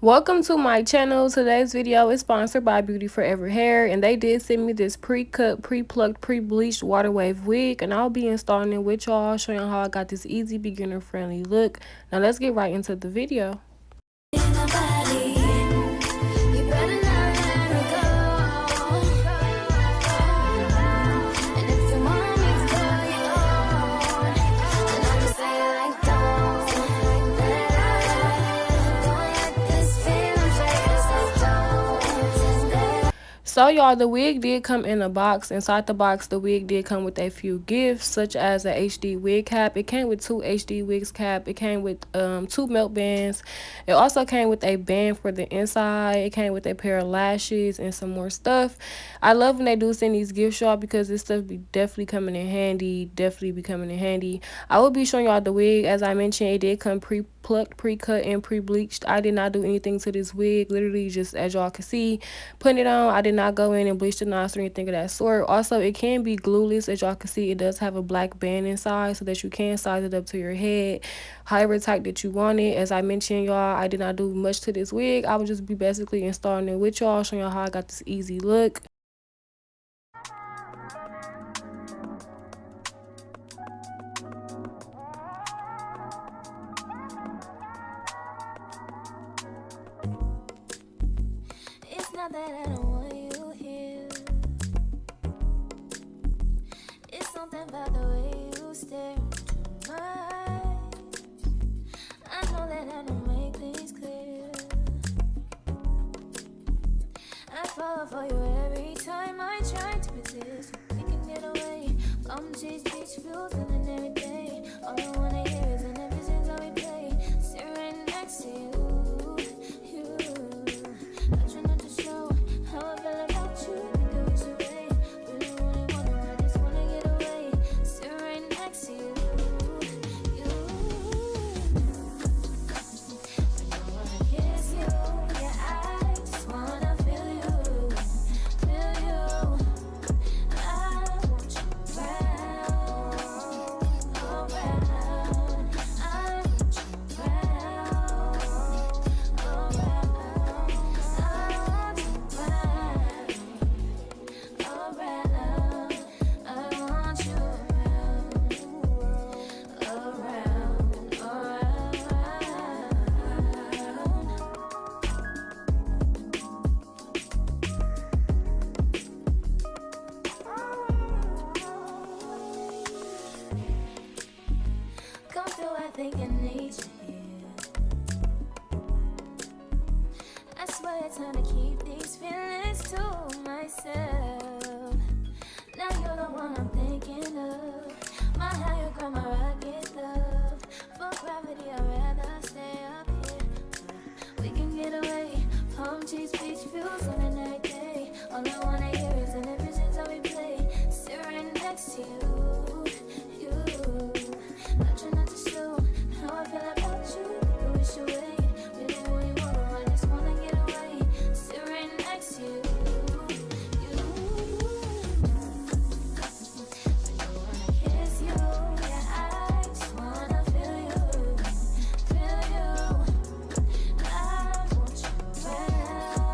Welcome to my channel. Today's video is sponsored by Beauty Forever Hair, and they did send me this pre-cut, pre-plucked, pre-bleached water wave wig, and I'll be installing it with y'all, showing y'all how I got this easy beginner friendly look. Now let's get right into the video. So y'all, the wig did come in a box. Inside the box, the wig did come with a few gifts, such as a HD wig cap. It came with 2 HD wigs cap. It came with 2 melt bands. It also came with a band for the inside. It came with a pair of lashes and some more stuff. I love when they do send these gifts, y'all, because this stuff be definitely coming in handy. I will be showing y'all the wig. As I mentioned, it did come pre-plucked, pre-cut, and pre-bleached. I did not do anything to this wig. Literally, just as y'all can see, putting it on, I did not go in and bleach the knots or anything of that sort. Also, it can be glueless. As y'all can see, it does have a black band inside so that you can size it up to your head however tight that you want it. As I mentioned, y'all, I did not do much to this wig. I would just be basically installing it with y'all, showing y'all how I got this easy look. It's not that I don't want you here. It's something about the way you stare into my eyes. I know that I don't make things clear. I fall for you every time I try to resist. We can get away from these beach views and every day. All I wanna hear is an ever since I we play. Sit right next to you. I try not to show how I feel about you. Think I wish away. Really, really wanna, I just wanna get away. Sit right next to you. I don't wanna kiss you. Yeah, I just wanna feel you. Feel you. I want you around. Around. I want you around. Come through, I think I need you here. I swear it's hard to keep these feelings to myself. Now you're the one I'm thinking of. My higher ground, my rocket love. For gravity, I'd rather stay up here. We can get away from these beach views on a night day. All I wanna hear is an ever since I we play. Sit right next to you. I try not to show how I feel about you. Think I wish away. Really, really wanna, I just wanna get away. Sit right next to you. I don't wanna kiss you. Yeah, I just wanna feel you. Feel you. I want you around.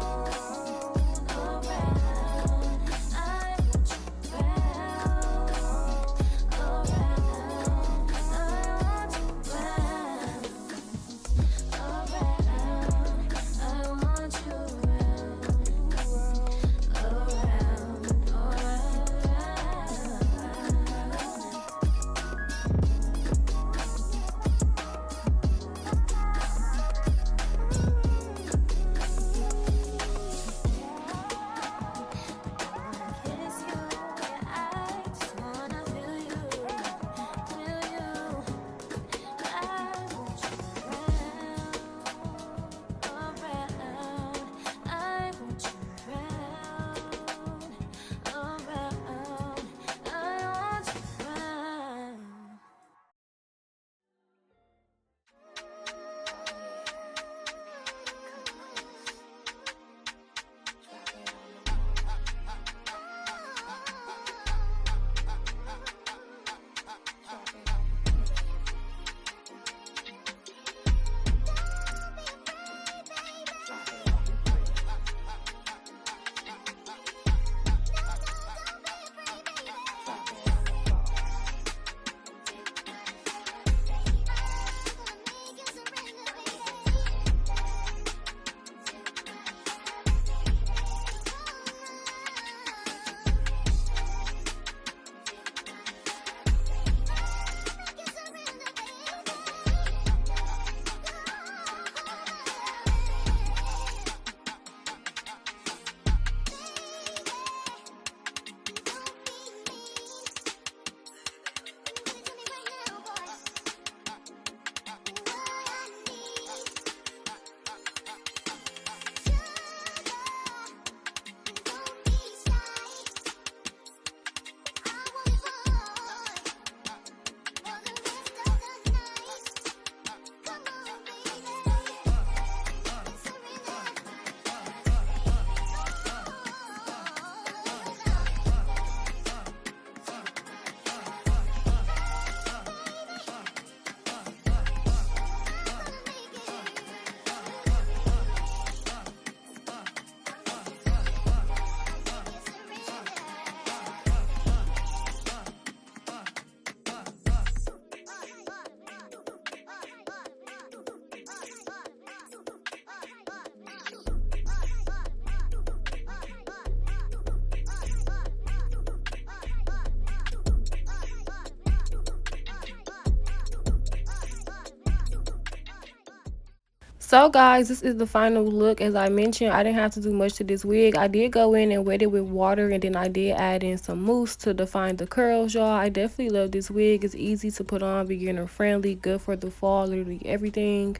So guys, this is the final look. As I mentioned, I didn't have to do much to this wig. I did go in and wet it with water, and then I did add in some mousse to define the curls, y'all. I definitely love this wig. It's easy to put on, beginner friendly, good for the fall, literally everything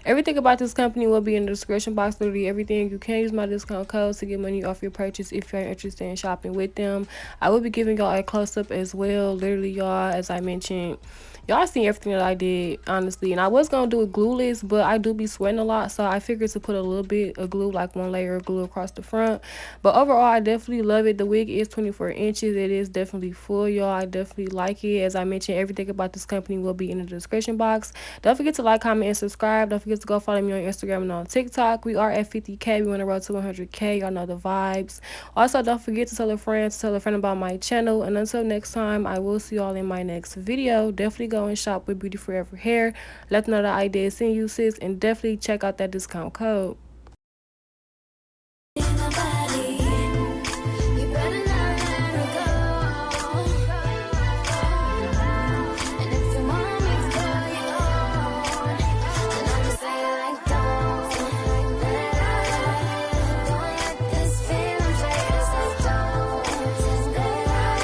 about this company will be in the description box, literally everything. You can use my discount code to get money off your purchase if you're interested in shopping with them. I will be giving y'all a close-up as well, literally, y'all. As I mentioned, y'all seen everything that I did, honestly. And I was gonna do a glueless, but I do be sweating a lot, so I figured to put a little bit of glue, like one layer of glue across the front. But overall, I definitely love it. The wig is 24 inches. It is definitely full, y'all. I definitely like it. As I mentioned, everything about this company will be in the description box. Don't forget to like, comment, and subscribe. Don't forget to go follow me on Instagram and on TikTok. We are at 50K. We want to roll to 100K. Y'all know the vibes. Also, don't forget to tell a friend about my channel. And until next time, I will see y'all in my next video. Definitely go and shop with Beauty Forever Hair. Let them know that I did send you, sis. And definitely check out that discount code.